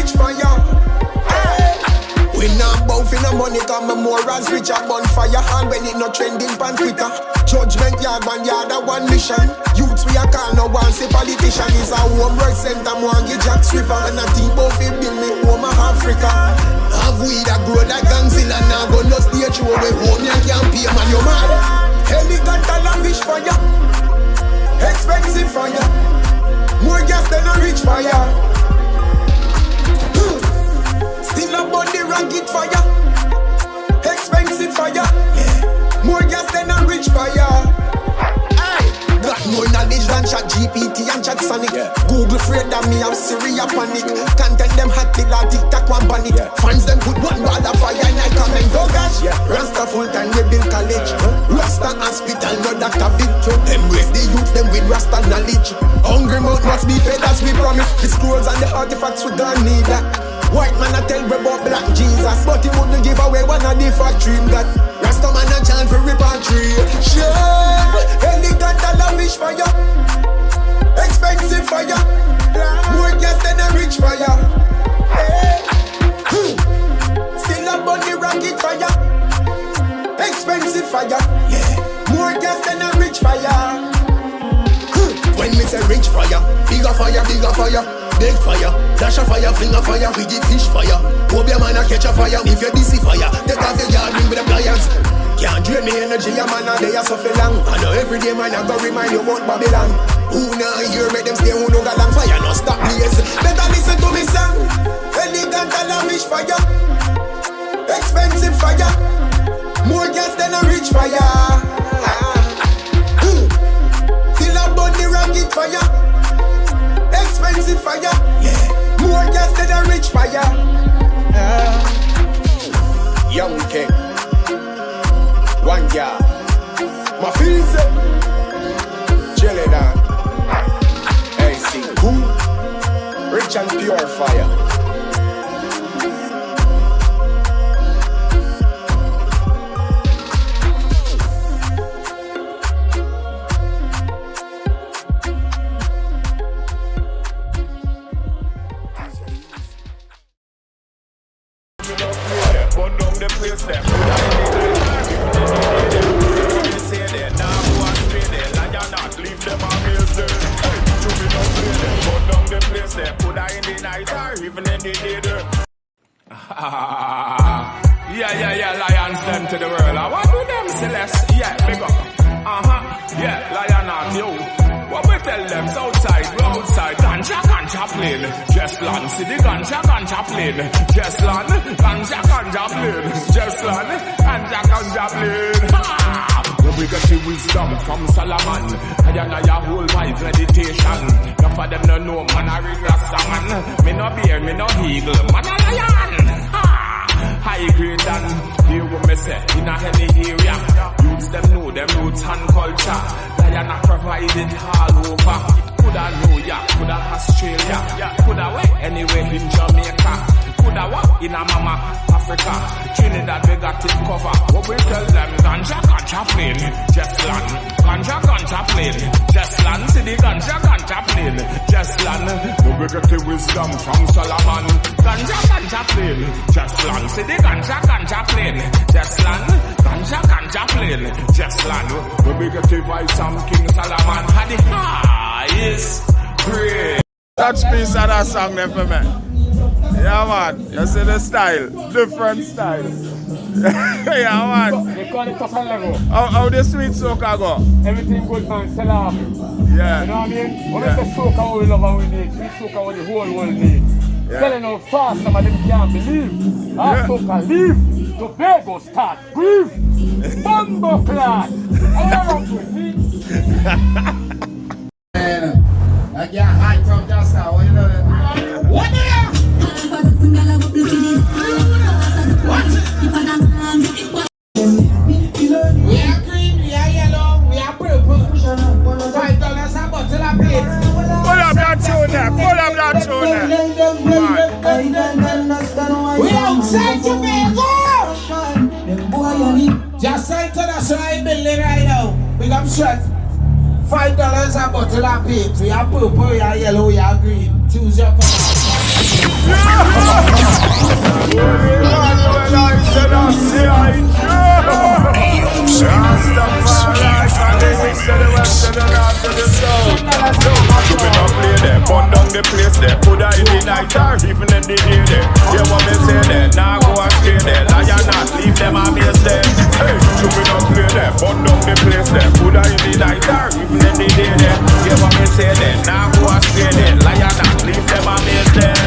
rich fire. We not both in the money, cause my morals rich a bonfire. And when it not trending pan Twitter, judgment yard one mission. Youths we a call no one say politician. Is a homework center, mortgage Jack Swiffer. And I think both it build me home of Africa. Have we that grow like Gangzilla. Now go no stage show we home you can't pay man you mad. Helicopter lavish fire, expensive fire, more gas than a rich fire. Still up on the ragged fire, expensive fire, yeah. More gas than a rich fire. Aye. Got more knowledge than Chat GPT and Chat Sonic. Yeah. Google afraid that me have Syria panic. Content them hot till a TikTok one panic. Yeah. Fans them put one ball of fire and I comment go gosh. Yeah. Rasta full time we build college. Rasta hospital no doctor big. Embrace the youth them with Rasta knowledge. Hungry mouth must be fed as we promise. The scrolls and the artifacts we don't need that. White man a tell me about black Jesus, but he wouldn't give away one of the factory that Rasta man a chant for repatriation. Helicopter lavish fire, expensive fire, more gas than a rich fire. Hey. Still up on the rocket fire, expensive fire, yeah. More gas than a rich fire. When me say rich fire, bigger fire, bigger fire. Big fire, dash a fire, fling a fire, we get fish fire. Hope your man a catch a fire, if you DC fire, take off your yard ring with the pliers. Can't drain me energy, a man a day a suffer long. I know every day man a go remind you about Babylon. Who now hear make them stay, who no got long fire, no stop blaze. Better listen to me song, elegant and lavish fire, expensive fire, more gas than a rich fire. Still a burn the rocket fire, expensive fire, yeah. More gas than a rich fire. Young king, one girl, my feels chilly down. AC cool, rich and pure fire. Yeah, lions them to the world. I want to them Celeste, yeah, big up. Yeah, lion out, yo. What we tell them, outside, roadside, ganja plane. Just land, see the ganja plane. Just land, ganja plane. Just land, ganja plane. We get the wisdom from Solomon. I hold my meditation. None of them no know, man, I read Rasta man. Me no bear, me no eagle, man a lion. High grade than hear what me say in a any area. Youths them know them roots and culture. Lion a provide it all over. Coulda New York, coulda Australia, coulda where anywhere in Jamaica, coulda what in a mama Africa, Trinidad we got it cover. What we tell them, ganja plane, just land, ganja plane, just land, see the ganja plane, just land. No we get the wisdom from Solomon. Ganja plane, just land, see the ganja plane, just land, ganja plane, just land. No we get the vibes from King Solomon. Had the highest grade. Touch piece of that song there for me. Yeah man, you see the style, different styles. Yeah man. They call it top level. How the sweet soca go? Everything good man, sell off. Yeah. You know what I mean? When we say soca what we love and we need, sweet soca what the whole world needs. Yeah. Selling out fast, some of them can't believe. Our soca leave, Tobago start, breathe, Bongo class. I get high from just now, you know that. What the hell? What? We are green, we are yellow, we are purple. $5 a bottle of plate. Pull up that tune there, pull up that tune there. We outside Tobago! Just international building right now. Big up shot. $5 a bottle of paint. We are purple, we are yellow, we are green. Choose your color. Burn down the place there, put her in the night or even in the day there. Hear what me say there, now go and stay there. Lion not, leave them amaze there. Hey, you me not play there, burn down the place there, put her in the night or even in the day there. Hear what me say there, now go and stay there. Lion not, leave them amaze there.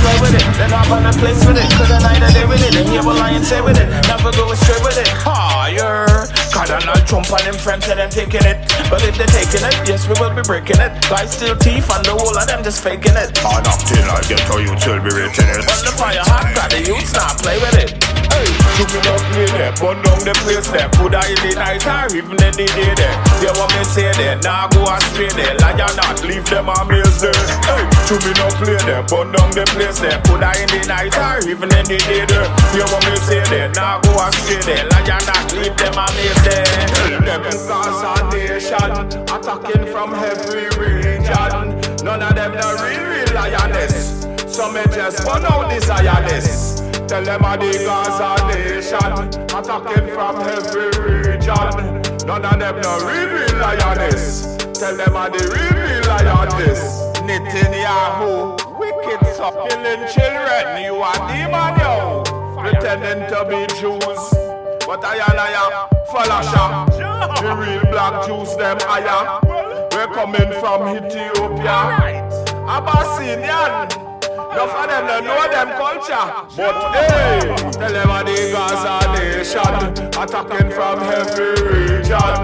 Play with it, then I'm on a place with it. Cause the night that they with it, and hear what lion say with it. Never go astray with it. Higher. Cardinal Trump and them friends say them taking it. But if they're taking it, yes we will be breaking it. Guys still teeth and the whole of them just faking it. Hard up till I get to you till be rating it. When the fire hot, got the youths not play with it. Hey, you me not play there, burn down the place there. Put her in the night or even in the day there. Hear what me say there, now go astray there. Lion not, leave them amaze there. Hey, you me not play there, burn down the place there. Put her in the night or even in the day there. Hear what me say there, now go astray there. Lion not, leave them amaze there. Them Gaza nation, attacking from every region. None of them the real lioness. So me just burn out this lioness. Tell them of the Gaza nation, attacking from every region. None of them the real lioness. Tell them of the real lioness. Netanyahu, wicked so killing children. You are demon, yo, pretending to be Jews. But I am Falasha. The real black Jews, them higher. We're coming from Ethiopia. Abyssinian. None of them don't know them culture. But hey, tell them of the Gaza nation, attacking from every region.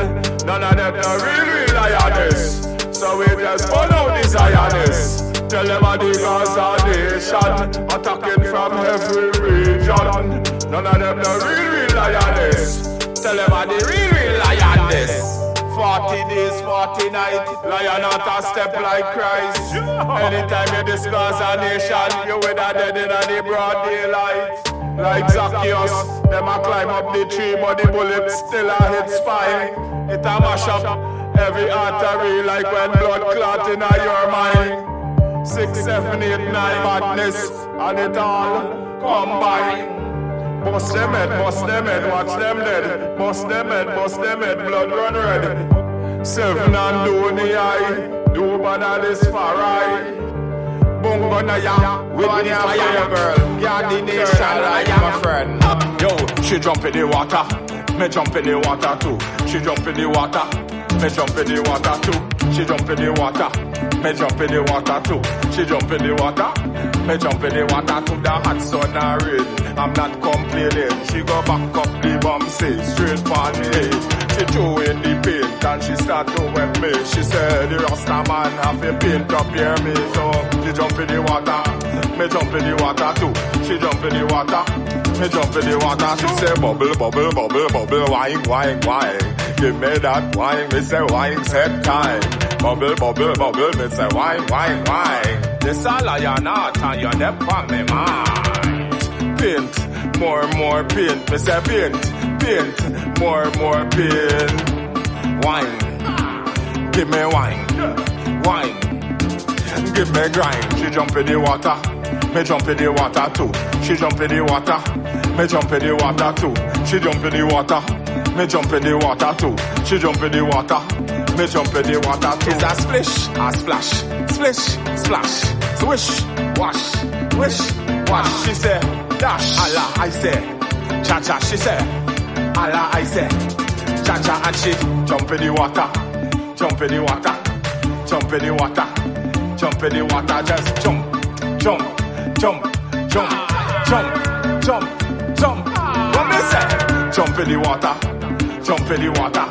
None of them are real lioness. So we just follow this lioness. Tell them of the Gaza nation, attacking from every region. None of them are real lioness. Tell them of the real lioness. 40 days, 40 nights, lion out a step like Christ. Anytime you discuss a nation, you with a dead in the broad daylight. Like Zacchaeus, them a climb up the tree, but the bullet still a hit spine. It a mash up every artery like when blood clot in your mind. 6, 7, 8, 9 madness, and it all combine. Bust them head, watch them dead. Bust them head, blood run red. 7 and do the eye, do bad this far right. Bungo na ya, with the fire girl. Yeah, the nation, my friend. Yo, she jump in the water, me jump in the water too. She jump in the water, me jump in the water too. She jump in the water, me jump in the water too. She jump in the water, me jump in the water too. The hot sun and rain, I'm not complaining. She go back up the bomb, say straight for me. She threw in the paint and she start to wet me. She said the Rasta man have a paint up here me. So she jump in the water, me jump in the water too. She jump in the water, me jump in the water. She say bubble, bubble, bubble, bubble, wine, wine, wine. Give me that wine, me say wine, set time. Bubble, bubble, bubble, me say wine, wine, wine. This a lion out and you never on me mind. Paint, more paint, me say paint, paint, more paint. Wine, give me wine, wine, give me grind. She jump in the water, me jump in the water too. She jump in the water, me jump in the water too. She jump in the water, me jump in the water too. She jump in the water, me jump in the water too. It's a splish, a splash, splish, splash, swish, wash, wish, wash. She say, dash, Allah, I say, cha cha. She say, Allah, I say, cha cha. And she jump in the water, jump in the water, jump in the water, jump in the water. Just jump, jump, jump, jump, jump, jump, jump. What me say? Jump in the water, jump in the water,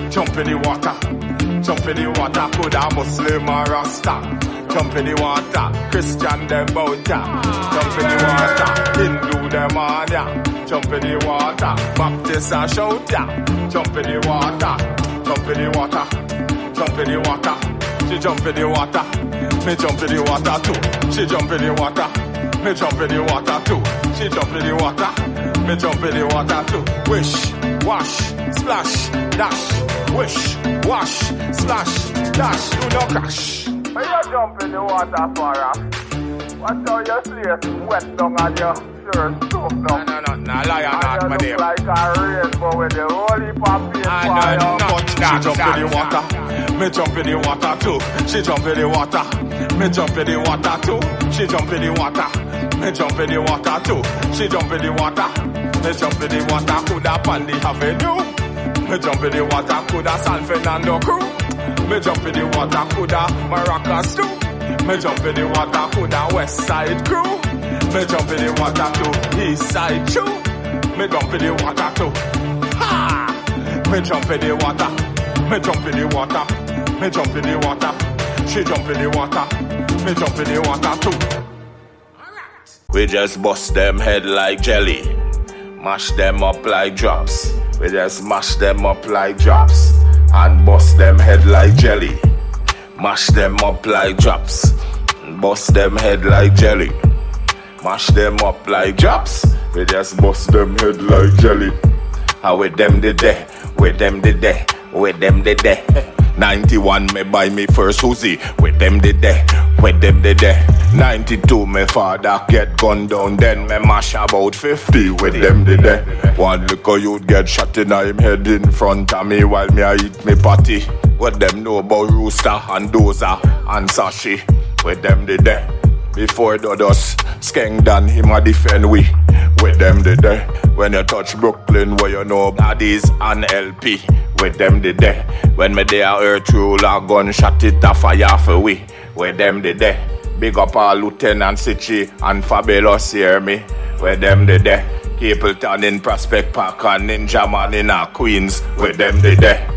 jump in the water, jump in the water. Could a Muslim or Rasta? Jump in the water, Christian them bout ya. Jump in the water, Hindu them on ya. Jump in the water, Baptist and shout ya. Jump in the water, jump in the water, jump in the water. She jump in the water, me jump in the water too. She jump in the water, me jump in the water too. She jump in the water, me jump in the water too. Wish, wash, splash, dash. Wish, wash, splash, dash. Do not crash. When you jump in the water for Watch out your face wet down on your shirt soaked up. No, lion not my name. Like a rainbow with the holy poppy fire. She jump in the water, me jump in the water too. She jump in the water, me jump in the water too. She jump in the water, me jump in the water too. She jump in the water, me jump in the water. Coulda Pandy Avenue, me jump in the water. Coulda San Fernando crew, me jump in the water. Coulda Maracas too. Me jump in the water, coulda West Side crew. Me jump in the water too, East Side too. Me jump in the water too. Ha! Me jump in the water. Me jump in the water. Me jump in the water. She jump in the water. Me jump in the water too. We just bust them head like jelly. Mash them up like drops. We just mash them up like drops. And bust them head like jelly. Mash them up like drops. Bust them head like jelly. Mash them up like drops. We just bust them head like jelly. And with them the day, with them the day, with them the day. 91 me buy me first Uzi. With them the day, with them the day. 92 me father get gunned down. Then me mash about 50 with them the day. One little youth get shot in him head in front of me while me I eat me patty. What them know about Rooster and Doza and Sashi. With them the day. Before the dust, Skeng Dan him a defend we. With them the day. When you touch Brooklyn, where you know Baddies and LP. With them the day. When me there earth rule a gunshot it a fire for we. With them the day. Big up all Lieutenant Sichi and Fabulous hear me. With them the day. Capleton in Prospect Park and Ninja Man in a Queens. With them the day.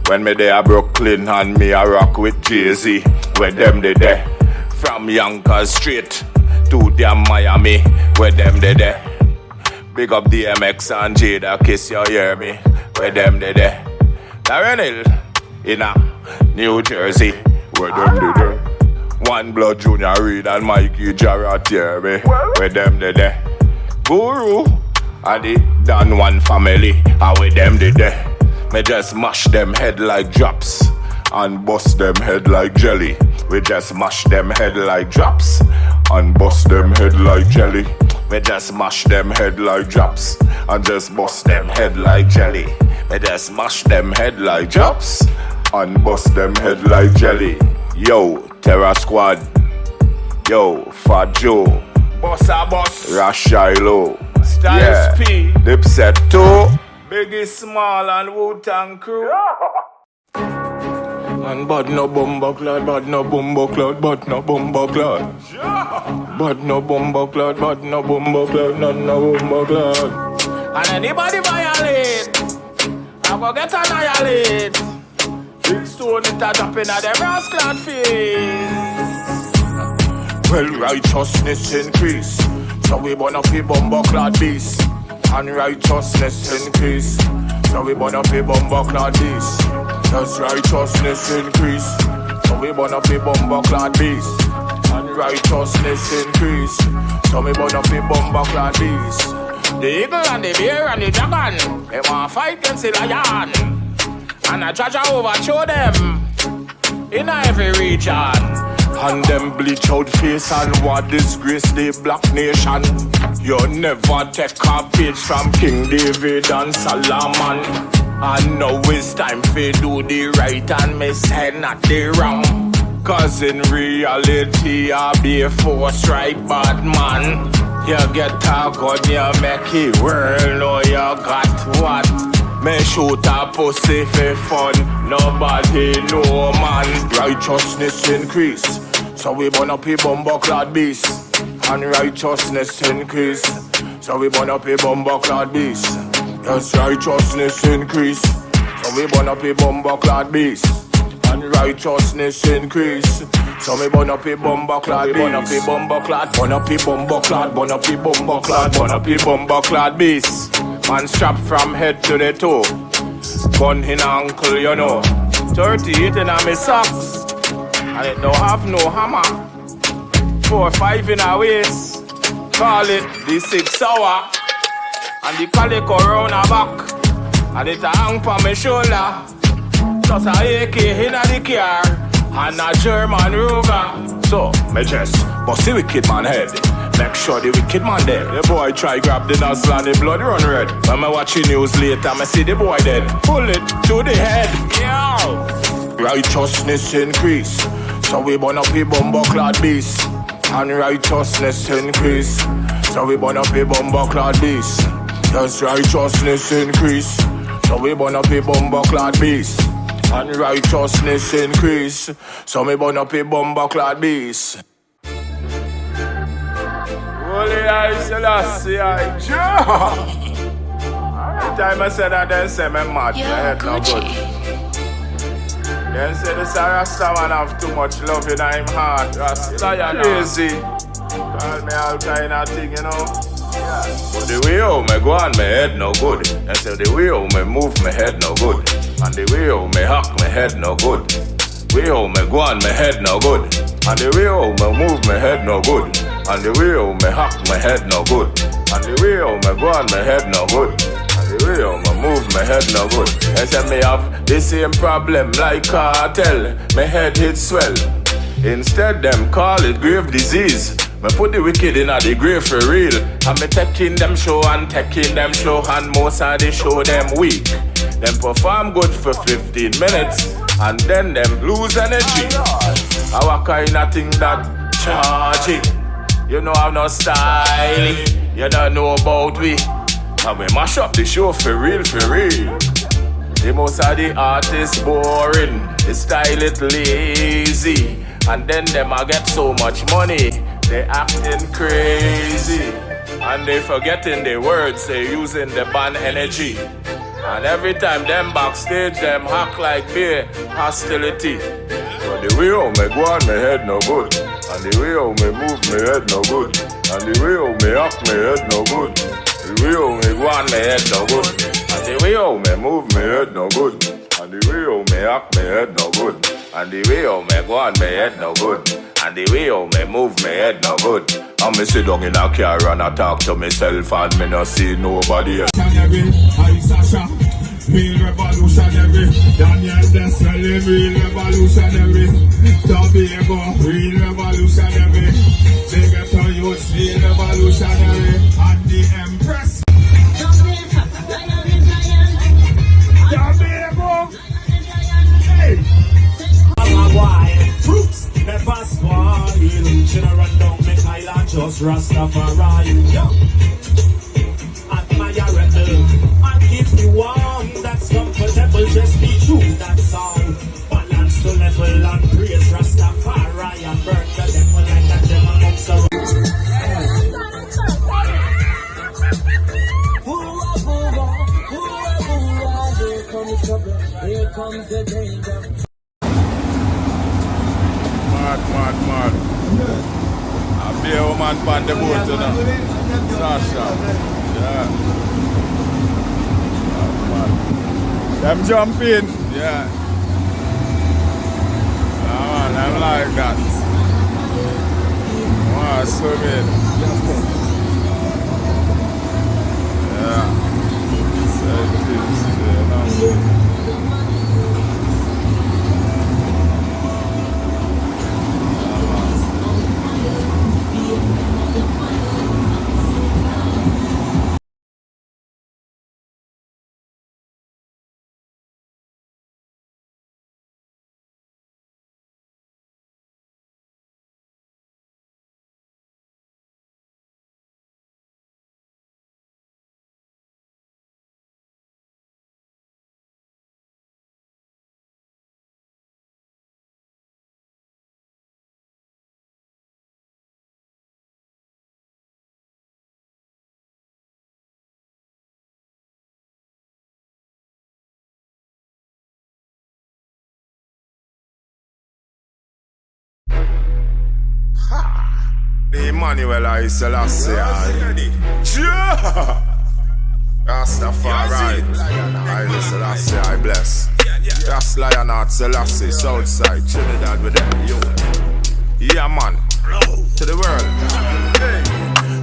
When me there Brooklyn and me a rock with Jay-Z. With them the day. From Yonkers straight to damn Miami. With them the day. Big up DMX and Jada, kiss you hear me. With them the day. Darren Hill in a New Jersey. With them the day. One Blood Junior Reed and Mikey Jarrett hear me. With them the day. Guru and the Dan One family. And with them the day. Me just mash them head like drops and bust them head like jelly. We just mash them head like drops and bust them head like jelly. We just mash them head like drops and just bust them head like jelly. We just mash them head like drops and bust them head like jelly. Yo, Terror Squad. Yo, Fat Joe. Bossa Boss. Rashilo. Styles P. Dipset 2. Biggie Small and Wu-Tang Crew. And but no bumbo cloud, but no bumbo cloud, but no bumbo cloud. But no bumbo cloud, but no bumbo cloud, no bumbo cloud. And anybody violate, I go get annihilate. Big stone it a drop in a them brass clad face. Well, righteousness increase, so we burn up a bumbo clad beast. And righteousness increase, so we burn up a bumbo clad beast. As righteousness increase, so we burn up a bumbo clad beast. And righteousness increase, so we burn up a bumbo clad beast. The eagle and the bear and the dragon, they want to fight against the lion. And I judge overthrow them in every region. And them bleach out face and what disgrace the black nation. You never take a page from King David and Solomon. And now it's time for do the right and me say not the wrong. Cause in reality I be a force right bad man. You get a gun, you make it world, know you got what? Me shoot a pussy for fun, nobody know man. Righteousness increase, so we burn up a bumbo clad beast. And righteousness increase, so we burn up a bumbo clad beast. Yes, righteousness increase, so we burn up a bumbo clad beast. And righteousness increase, so we burn up a bumbo clad beast. Burn up a bumbo clad, burn up a bumbo clad, burn up a bumbo clad, burn up a bumbo clad beast. Man strapped from head to the toe, gun in ankle, you know. 38 in a me socks, and it don't have no hammer. 4 or 5 in a waist, call it the 6 hour. And the calico round her back, and it a hang pa me shoulder. Plus a AK in the car, and a German Ruger. So, me just bust the wicked man head. Make sure the wicked man dead. The boy try grab the nozzle and the blood run red. When me watch the news later, me see the boy dead. Pull it to the head. Yo! Righteousness increase. So we burn up the bumper-clad beast. And righteousness increase. So we burn up the bumper-clad beast. Yes, righteousness increase. So we burn up the bumper-clad beast. And righteousness increase. So we burn up the bumper-clad beast. Holy I Selassie, I Jah. Every time I say that, they say me mad, my head no good. They say the Rasta man have too much love in him heart. Rasta crazy. Call me all kind of thing, you know. Yeah. But the way how me go on, my head no good. They say the way how me move, my head no good. And the way how me hack, my head no good. Way how me go on, my head no good. And the way how me move, my head no good. And the way how me hack, my head no good. And the way how me go on, my head no good. And the way how me move, my head no good. They say me have the same problem like cartel. My head hit swell. Instead them call it grave disease. Me put the wicked in the grave for real. And me taking them show and taking them show. And most of the show them weak. Them perform good for 15 minutes. And then them lose energy. Our kind of thing that charging. You know I'm no style. You don't know about we. And we mash up the show for real, for real. The most of the artists boring. The style it lazy. And then them a get so much money. They acting crazy. And they forgetting the words. They using the band energy. And every time them backstage, them hack like beer, hostility. But the way how me go on, my head no good. And the way how me move, my head no good. And the way how me act, my head no good. The way how me go on, my head no good. And the way how me move, my head no good. And the way how me act, my head no good. And the way how me go on, my head no good. And the way how me move, my head no good. And me sit down in a car and I talk to myself and me no see nobody else. Real revolutionary, Daniel Desmond, real revolutionary, Tobago, real revolutionary, they get to use real revolutionary, and the Empress. Tobago, hey! I'm a wild fruits, never spoil, should I run down the island, just Rastafari, yo! Admire rebel, and keep me warm, that's comfortable, just be true, that's all. Balance the level and praise Rastafari and burn the devil like a gem amongst the here comes the danger. Mad. I be a woman on the boat, you know. Sasha. Yeah. Them jumping, yeah. Man, I'm like that. Wow, swimming. Yeah. Emmanuel I Selassie, Rastafari, I Selassie, I bless. That's Lionheart Selassie, Southside, Trinidad with them, yo. Yeah man, to the world. Hey.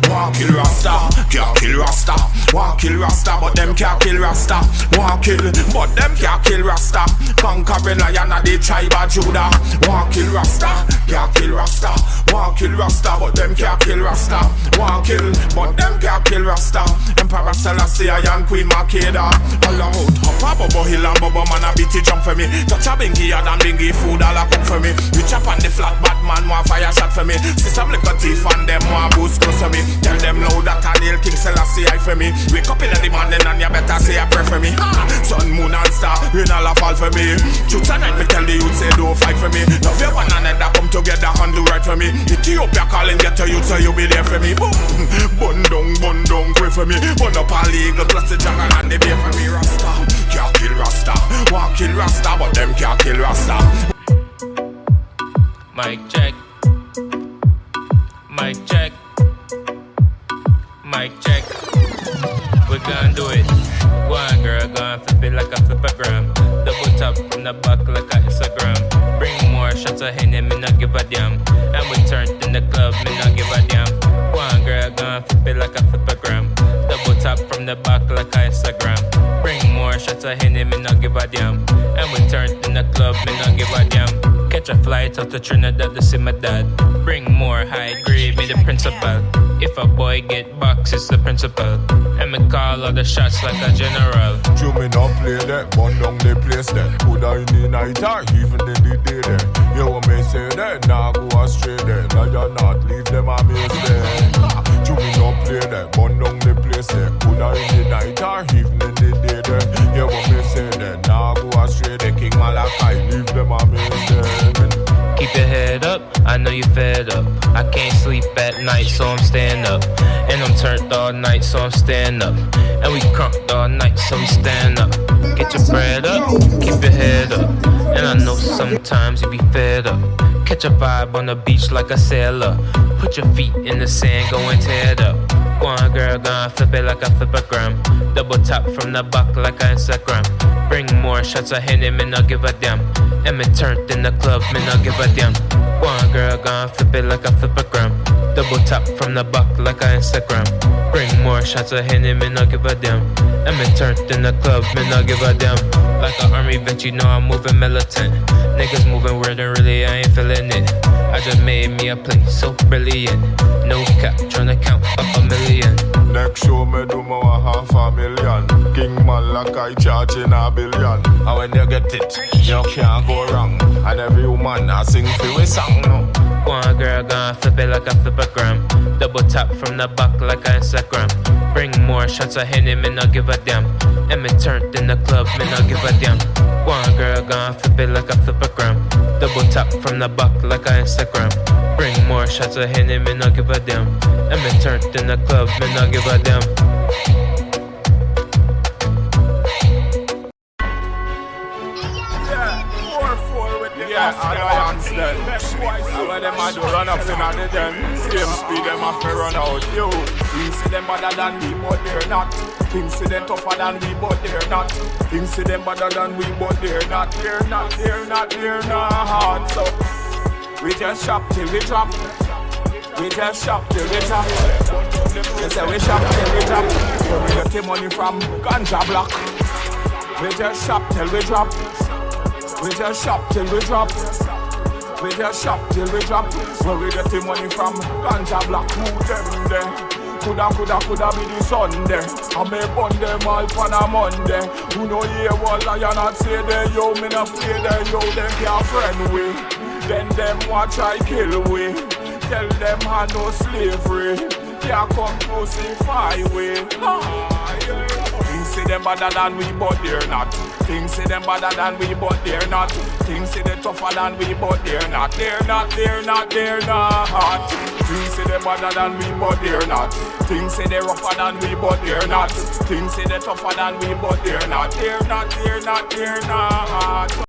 Walking Rasta, can't kill Rasta. Want kill Rasta, but them can't kill Rasta. Want kill, but them can't kill Rasta. Conquering lion of the tribe of Judah. Want kill Rasta, can't kill Rasta. Want kill Rasta, but them can't kill Rasta. Want kill, but them can't kill Rasta. Emperor Selassie and Queen Makeda. All out, hop up Bobo Hill and Bobo man a beat it jump for me. Touch a bingy and bingy food all a cook for me. We chop on the flat, bad man want fire shot for me. See some little teeth and them want boost close for me. Tell them loud that I nail King Selassie I for me. Wake up in the morning and you better say a prayer for me. Sun, moon and star, rain all a fall for me. Truth and night me tell the youth say don't fight for me. Love your one another come together and do right for me. Ethiopia calling get to you so you be there for me. Boom, bun down, pray for me. Bun up all legal plus the jungle and the beer for me. Rasta, can't kill Rasta. Want kill Rasta, but them can't kill Rasta. Mic check. Mic check. Mic check. We gon' do it. Go on, girl, go on, flip it like a flippergram. Double tap from the back like a Instagram. Bring more shots of Henny, me not give a damn. And we turned in the club, me not give a damn. Go on, girl, go on, flip it like a flippergram. Double tap from the back like a Instagram. Bring more shots of Henny, me not give a damn. And we turned in the club, me not give a damn. Catch a flight out to Trinidad to see my dad. Bring more high grade, me the principal. If a boy get box, it's the principal. And me call all the shots like a general. You me not play that, burn down the place then. Coulda in the night or even in the day then. You want me say that, nah go astray then. Now you not leave them amazed then. You me not play that, burn down the place then. Coulda in the night or even in the day then. You want me say that, nah go astray then. King Malachi, leave them amazed then. Keep your head up, I know you fed up. I can't sleep at night, so I'm staying up. And I'm turned all night, so I'm staying up. And we crunked all night, so we stand up. Get your bread up, keep your head up. And I know sometimes you be fed up. Catch a vibe on the beach like a sailor. Put your feet in the sand, go and tear it up. Go on, girl, go on, flip it like a flippergram. Double tap from the back like a Instagram. Bring more shots of Henny, me not give a damn. And me turned in the club, me not give a damn. Go on, girl, go on, flip it like a flippergram. Double tap from the back like a Instagram. Bring more shots of Henny, me not give a damn. And me turned in the club, me not give a damn. Like an army vet, you know I'm moving militant. Niggas moving weird and really I ain't feeling it. I just made me a play so brilliant. No cap, tryna count up a million. Next show me do more 500,000. King Malachi charging $1 billion. And when you get it, you can't go wrong. And every woman I sing for a song now. Go on, girl, go on, flip it like a flippergram. Double tap from the back like a Instagram. Bring more shots of Henny, me not give a damn. And me turned in the club, me not give a damn. Go on, girl, go on, flip it like a flippergram. Double tap from the back like a Instagram. Bring more shots of Henny, me not give a damn. And me turned in the club, me not give a damn. Yeah, Alliance then. When them a do run up in the den, same speed them a fi run out. Yo, things see them better than we, but they're not. Things see them tougher than we, but they're not. Things see them better than we, but they're not. They're not. So we just shop till we drop. We just shop till we drop. They say we shop till we drop. Where we get the money from ganja block. We just shop till we drop. We just shop till we drop. We just shop till we drop. Where we get the money from ganja block. Who them there? Coulda be the Sunday. I may burn them all on a Monday. Who know hear what lion not say there? Yo, me not play there. Yo, them can't friend we. Then them watch I kill we. Tell them I no slavery. Can't come crucify we. Things say them better than we, but they're not. Things say them better than we, but they're not. Things say they tougher than we, but they're not. They're not. Things say they better than we, but they're not. Things say they rougher than we, but they're not. Things say they tougher than we, but they're not. They're not.